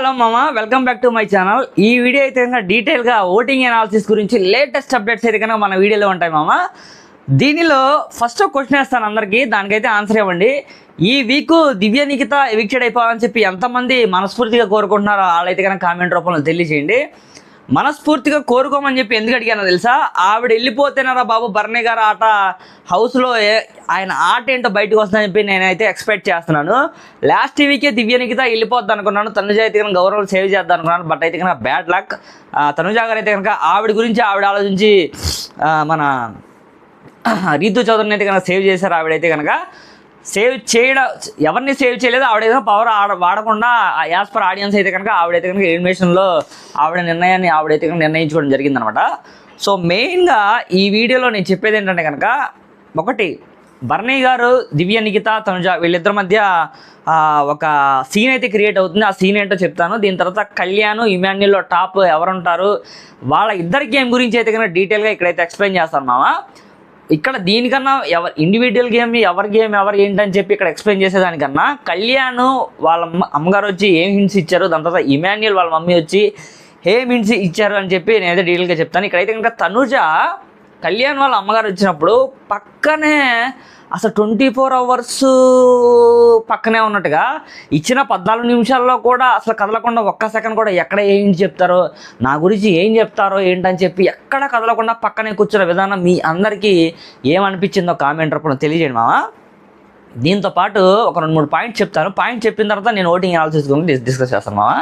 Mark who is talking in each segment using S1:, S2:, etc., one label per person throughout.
S1: Hello మామ, welcome back to my channel. ఈ video అయితే కనుక డీటెయిల్గా ఓటింగ్ అనాలిసిస్ గురించి లేటెస్ట్ అప్డేట్స్ అయితే కనుక మన వీడియోలో ఉంటాయి మామ. దీనిలో ఫస్ట్ ఒక క్వశ్చన్ వేస్తాను అందరికీ, దానికైతే ఆన్సర్ ఇవ్వండి. ఈ వీక్ దివ్య నిఖిత ఎవిక్టెడ్ అయిపోవాలని చెప్పి ఎంతమంది మనస్ఫూర్తిగా కోరుకుంటున్నారో వాళ్ళైతే కనుక కామెంట్ రూపంలో తెలియజేయండి. మనస్ఫూర్తిగా కోరుకోమని చెప్పి ఎందుకు అడిగానో తెలుసా? ఆవిడ వెళ్ళిపోతేనారా బాబు భరణి గారు ఆట హౌస్లో ఆయన ఆట ఏంటో బయటకు వస్తుందని చెప్పి నేనైతే ఎక్స్పెక్ట్ చేస్తున్నాను. లాస్ట్ వీకే దివ్య నిఖిత వెళ్ళిపోద్ది అనుకున్నాను, తనుజ అయితే కనుక గౌరవం సేవ్ చేద్దాం అనుకున్నాను. బట్ అయితే కనుక బ్యాడ్ లక్. తనుజ గారు అయితే కనుక ఆవిడ గురించి ఆవిడ ఆలోచించి మన రీతు చౌదరిని అయితే కనుక సేవ్ చేశారు. ఆవిడైతే కనుక సేవ్ చేయడం ఎవరిని సేవ్ చేయలేదు. ఆవిడైతే పవర్ వాడకుండా యాజ్ పర్ ఆడియన్స్ అయితే కనుక ఆవిడైతే కనుక ఎలిమినేషన్లో ఆవిడ నిర్ణయాన్ని ఆవిడైతే కనుక నిర్ణయించుకోవడం జరిగిందనమాట. సో మెయిన్గా ఈ వీడియోలో నేను చెప్పేది ఏంటంటే కనుక, ఒకటి భరణి గారు దివ్య నిఖిత తనుజ వీళ్ళిద్దరి మధ్య ఒక సీన్ అయితే క్రియేట్ అవుతుంది. ఆ సీన్ ఏంటో చెప్తాను. దీని తర్వాత కళ్యాణ్ ఇమాన్యుల్లో టాప్ ఎవరుంటారు, వాళ్ళ ఇద్దరి గేమ్ గురించి అయితే కనుక డీటెయిల్గా ఇక్కడైతే ఎక్స్ప్లెయిన్ చేస్తాను మామ. ఇక్కడ దీనికన్నా ఇండివిజువల్ గేమ్ ఎవరు ఏంటని చెప్పి ఇక్కడ ఎక్స్ప్లెయిన్ చేసేదానికన్నా కళ్యాణ్ వాళ్ళ అమ్మగారు వచ్చి ఏం హింట్స్ ఇచ్చారు, దాని తర్వాత ఇమాన్యుల్ వాళ్ళ మమ్మీ వచ్చి ఏం హింట్స్ ఇచ్చారు అని చెప్పి నేనైతే డీటెయిల్గా చెప్తాను. ఇక్కడైతే కనుక తనుజ కళ్యాణ్ వాళ్ళ అమ్మగారు వచ్చినప్పుడు పక్కనే అసలు 24 hours పక్కనే ఉన్నట్టుగా ఇచ్చిన 14 నిమిషాల్లో కూడా అసలు కదలకుండా ఒక్క సెకండ్ కూడా ఎక్కడ ఏం చెప్తారో, నా గురించి ఏం చెప్తారో ఏంటని చెప్పి ఎక్కడ కదలకుండా పక్కనే కూర్చున్న విధానం మీ అందరికీ ఏమనిపించిందో కామెంట్ రూపంలో తెలియజేయండి మామ. దీంతో పాటు ఒక 2-3 పాయింట్స్ చెప్తాను. పాయింట్ చెప్పిన తర్వాత నేను ఓటింగ్ అనాలిసిస్ గురించి డిస్కస్ చేస్తాను మామ.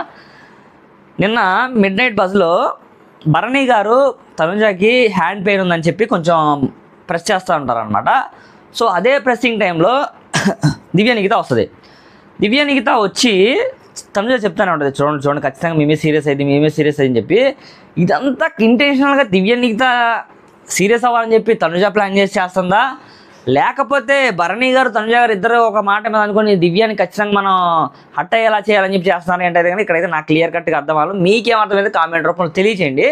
S1: నిన్న మిడ్ నైట్ బస్లో భరణి గారు తనుజకి హ్యాండ్ పెయిన్ ఉందని చెప్పి కొంచెం ప్రెస్ చేస్తూ ఉంటారనమాట. సో అదే ప్రెస్సింగ్ టైంలో దివ్య నిఖిత వస్తుంది. దివ్య నిఖిత వచ్చి తనుజ చెప్తానే ఉంటుంది, చూడండి ఖచ్చితంగా మేమే సీరియస్ అయింది అని చెప్పి. ఇదంతా ఇంటెన్షనల్గా దివ్య నిఖిత సీరియస్ అవ్వాలని చెప్పి తనుజ ప్లాన్ చేసి చేస్తుందా, లేకపోతే భరణి గారు తనుజ గారు ఇద్దరు ఒక మాట మీద అనుకుని దివ్యాని ఖచ్చితంగా మనం హట్ అయ్యేలా చేయాలని చెప్పి చేస్తున్నారు ఏంటైతే కానీ ఇక్కడైతే నాకు క్లియర్ కట్గా అర్థం అవ్వాలి. మీకేమర్థమైతే కామెంట్ రూపంలో తెలియచేయండి.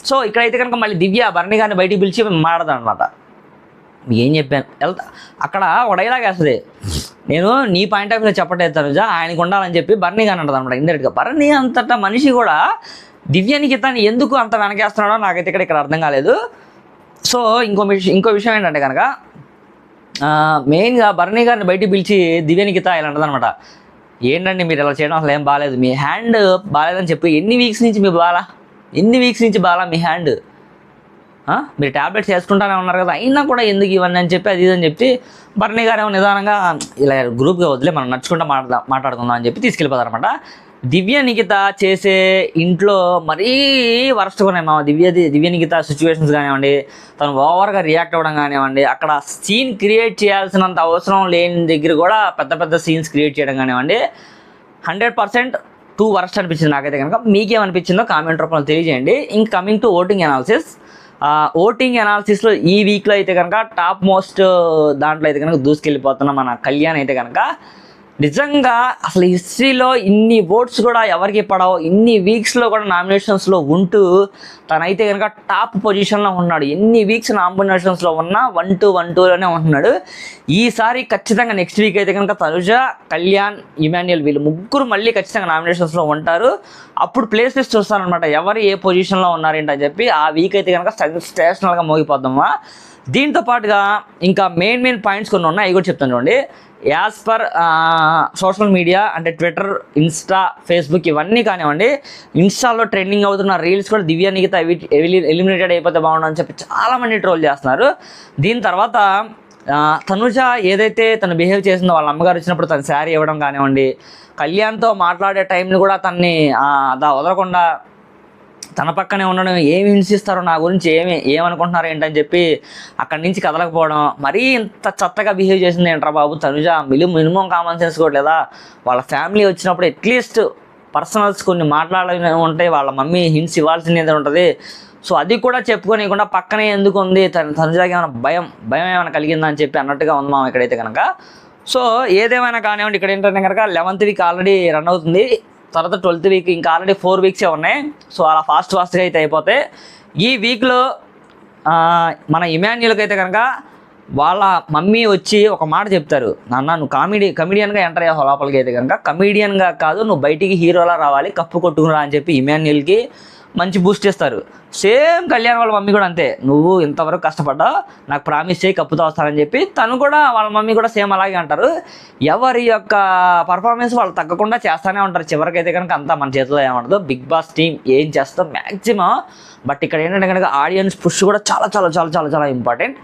S1: సో ఇక్కడైతే కనుక మళ్ళీ దివ్య భరణి గారిని బయటికి పిలిచి మాట్లాడదాం అనమాట. ఏం చెప్పాను అక్కడ ఒక డైలాగ్ వేస్తుంది, నేను నీ పాయింట్ ఆఫ్ వ్యూలో చెప్పట్లేదు తనుజ, ఆయనకు ఉండాలని చెప్పి భరణి గారిని అంటుంది అనమాట ఇండైరెక్ట్గా. భరణి అంతటా మనిషి కూడా దివ్య నిఖితాన్ని ఎందుకు అంత వెనకేస్తున్నాడో నాకైతే ఇక్కడ అర్థం కాలేదు. సో ఇంకో విషయం ఏంటంటే కనుక మెయిన్గా భరణి గారిని బయటికి పిలిచి దివ్య నిఖిత ఇలా అంటుంది అనమాట, ఏంటండి మీరు ఇలా చేయడం అసలు ఏం బాగాలేదు, మీ హ్యాండ్ బాగాలేదని చెప్పి ఎన్ని వీక్స్ నుంచి బాగా మీ హ్యాండ్, మీరు ట్యాబ్లెట్స్ వేసుకుంటానే ఉన్నారు కదా, అయినా కూడా ఎందుకు ఇవన్నీ అని చెప్పి అది ఇదని చెప్పి భరణి గారు ఏమో నిదానంగా ఇలా గ్రూప్గా వదిలే మనం నడుచుకుంటూ మాట్లాడుకుందాం అని చెప్పి తీసుకెళ్ళిపోతారు అనమాట. దివ్య నిఖిత చేసే ఇంట్లో మరీ వరస్ట్గా ఉన్నాయి మా దివ్య నిఖిత సిచ్యువేషన్స్ కానివ్వండి, తను ఓవర్గా రియాక్ట్ అవ్వడం కానివ్వండి, అక్కడ సీన్ క్రియేట్ చేయాల్సినంత అవసరం లేని దగ్గర కూడా పెద్ద సీన్స్ క్రియేట్ చేయడం కానివ్వండి, 100% టూ వరస్ట్ అనిపించింది నాకైతే కనుక. మీకేమనిపించిందో కామెంట్ రూపంలో తెలియజేయండి. ఇంక coming to voting analysis. Voting అనాలిసిస్లో ఈ వీక్లో అయితే కనుక టాప్ మోస్ట్ దాంట్లో అయితే కనుక దూసుకెళ్ళిపోతున్న మన కళ్యాణ్ అయితే కనుక నిజంగా అసలు హిస్టరీలో ఇన్ని ఓట్స్ కూడా ఎవరికి పడవు, ఇన్ని వీక్స్లో కూడా నామినేషన్స్లో ఉంటూ తనైతే కనుక టాప్ పొజిషన్లో ఉన్నాడు. ఎన్ని వీక్స్ నామినేషన్స్లో ఉన్నా 1-2లోనే ఉంటున్నాడు. ఈసారి ఖచ్చితంగా నెక్స్ట్ వీక్ అయితే కనుక తనుజ, కళ్యాణ్, ఇమాన్యుల్ వీళ్ళు ముగ్గురు మళ్ళీ ఖచ్చితంగా నామినేషన్స్లో ఉంటారు. అప్పుడు ప్లేస్ లిస్ట్ చూస్తారనమాట, ఎవరు ఏ పొజిషన్లో ఉన్నారేంటని చెప్పి. ఆ వీక్ అయితే కనుక సెన్సేషనల్గా మోగిపోద్దామా. దీంతో పాటుగా ఇంకా మెయిన్ పాయింట్స్ కొన్ని ఉన్నాయి, అవి కూడా చెప్తాను చూడండి. యాజ్ పర్ సోషల్ మీడియా అంటే ట్విట్టర్, ఇన్స్టా, ఫేస్బుక్ ఇవన్నీ కానివ్వండి, ఇన్స్టాలో ట్రెండింగ్ అవుతున్న రీల్స్ కూడా దివ్య నిఖిత ఎలిమినేటెడ్ అయిపోతే బాగుండని చెప్పి చాలామంది ట్రోల్ చేస్తున్నారు. దీని తర్వాత తనుజ ఏదైతే తను బిహేవ్ చేసిందో వాళ్ళ అమ్మగారు వచ్చినప్పుడు తను శారీ ఇవ్వడం కానివ్వండి, కళ్యాణ్తో మాట్లాడే టైంని కూడా తన్ని వదలకుండా తన పక్కనే ఉండడం, ఏమి హింసిస్తారో నా గురించి ఏమనుకుంటున్నారు ఏంటని చెప్పి అక్కడి నుంచి కదలకపోవడం, మరీ ఇంత చెత్తగా బిహేవ్ చేసింది ఏంట్రా బాబు తనుజ, మినిమం కామన్ సెన్స్ కూడా లేదా? వాళ్ళ ఫ్యామిలీ వచ్చినప్పుడు అట్లీస్ట్ పర్సనల్స్ కొన్ని మాట్లాడాలని ఉంటాయి, వాళ్ళ మమ్మీ హింట్స్ ఇవ్వాల్సింది ఉంటుంది. సో అది కూడా చెప్పుకోనికుండా పక్కనే ఎందుకు ఉంది, తనుజకి ఏమైనా భయం ఏమైనా కలిగిందా అని చెప్పి అన్నట్టుగా ఉంది మామ ఇక్కడైతే కనుక. సో ఏదేమైనా కానివ్వండి, ఇక్కడ ఏంటంటే కనుక 11th వీక్ ఆల్రెడీ రన్ అవుతుంది, తర్వాత 12th వీక్ ఇంకా ఆల్రెడీ 4 వీక్సే ఉన్నాయి. సో అలా ఫాస్ట్గా అయితే అయిపోతాయి. ఈ వీక్లో మన ఇమాన్యుల్కి అయితే కనుక వాళ్ళ మమ్మీ వచ్చి ఒక మాట చెప్తారు, నాన్న నువ్వు కమిడియన్గా ఎంటర్ అయ్యావు లోపలికి అయితే కనుక కమిడియన్గా కాదు, నువ్వు బయటికి హీరోలా రావాలి, కప్పు కొట్టుకురా అని చెప్పి ఇమాన్యుయల్కి మంచి బూస్ట్ ఇస్తారు. సేమ్ కళ్యాణ్ వాళ్ళ మమ్మీ కూడా అంతే, నువ్వు ఇంతవరకు కష్టపడ్డావు, నాకు ప్రామిస్ చేయి కప్పుతో వస్తానని చెప్పి తను కూడా వాళ్ళ మమ్మీ కూడా సేమ్ అలాగే అంటారు. ఎవరి యొక్క పర్ఫార్మెన్స్ వాళ్ళు తగ్గకుండా చేస్తూనే ఉంటారు. చివరికైతే కనుక అంతా మన చేతిలో ఏమంటుందో బిగ్ బాస్ టీం ఏం చేస్తుందో మ్యాక్సిమం. బట్ ఇక్కడ ఏంటంటే కనుక ఆడియన్స్ పుష్ కూడా చాలా చాలా చాలా చాలా చాలా ఇంపార్టెంట్.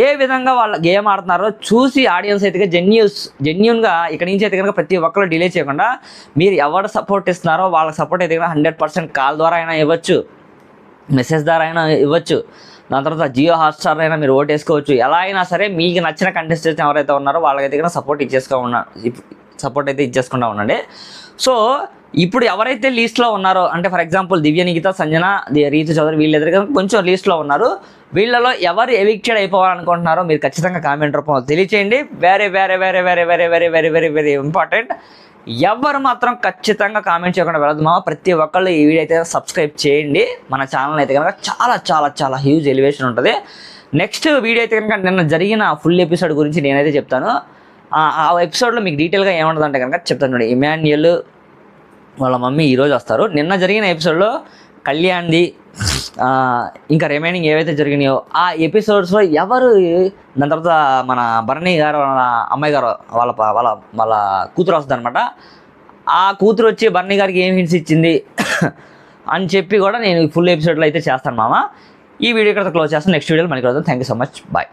S1: ఏ విధంగా వాళ్ళ గేమ్ ఆడుతున్నారో చూసి ఆడియన్స్ అయితే జెన్యూన్గా ఇక్కడ నుంచి అయితే కనుక ప్రతి ఒక్కరు డిలే చేయకుండా మీరు ఎవరు సపోర్ట్ ఇస్తున్నారో వాళ్ళ సపోర్ట్ అయితే కనుక 100% కాల్ ద్వారా అయినా ఇవ్వచ్చు, మెసేజ్ ద్వారా అయినా ఇవ్వచ్చు, దాని తర్వాత జియో హాట్స్టార్ అయినా మీరు ఓటు వేసుకోవచ్చు. ఎలా అయినా సరే మీకు నచ్చిన కంటెస్టెంట్స్ ఎవరైతే ఉన్నారో వాళ్ళకైతే కనుక సపోర్ట్ అయితే ఇచ్చేసుకుంటా ఉండండి. సో ఇప్పుడు ఎవరైతే లీస్ట్లో ఉన్నారో అంటే ఫర్ ఎగ్జాంపుల్ దివ్య, నిఖిత, సంజన, రీతు చౌదరి వీళ్ళెదురుగా కొంచెం లీస్ట్లో ఉన్నారు. వీళ్ళలో ఎవరు ఎవిక్టెడ్ అయిపోవాలనుకుంటున్నారో మీరు ఖచ్చితంగా కామెంట్ రూపంలో తెలియచేయండి. Very very very very very very very very very important. ఎవరు మాత్రం ఖచ్చితంగా కామెంట్ చేయకుండా వెళ్ళదు ప్రతి ఒక్కళ్ళు ఈ వీడియో అయితే సబ్స్క్రైబ్ చేయండి. మన ఛానల్ అయితే కనుక చాలా చాలా చాలా హ్యూజ్ ఎలివేషన్ ఉంటుంది. నెక్స్ట్ వీడియో అయితే కనుక నిన్న జరిగిన ఫుల్ ఎపిసోడ్ గురించి నేనైతే చెప్తాను. ఆ ఎపిసోడ్లో మీకు డీటెయిల్గా ఏముంటుందంటే కనుక చెప్తాను చూడండి. ఇమాన్యుయల్ వాళ్ళ మమ్మీ ఈరోజు వస్తారు. నిన్న జరిగిన ఎపిసోడ్లో కళ్యాణ్ది ఇంకా రిమైనింగ్ ఏవైతే జరిగినాయో ఆ ఎపిసోడ్స్లో ఎవరు, దాని తర్వాత మన భరణి గారు వాళ్ళ అమ్మాయి గారు వాళ్ళ వాళ్ళ వాళ్ళ కూతురు వస్తుంది అనమాట. ఆ కూతురు వచ్చి భరణి గారికి ఏం హింట్స్ ఇచ్చింది అని చెప్పి కూడా నేను ఫుల్ ఎపిసోడ్లో అయితే చేస్తాను మామ. ఈ వీడియో ఇక్కడ క్లోజ్ చేస్తాను. నెక్స్ట్ వీడియోలో మనకి వద్దాం. Thank you so much, bye.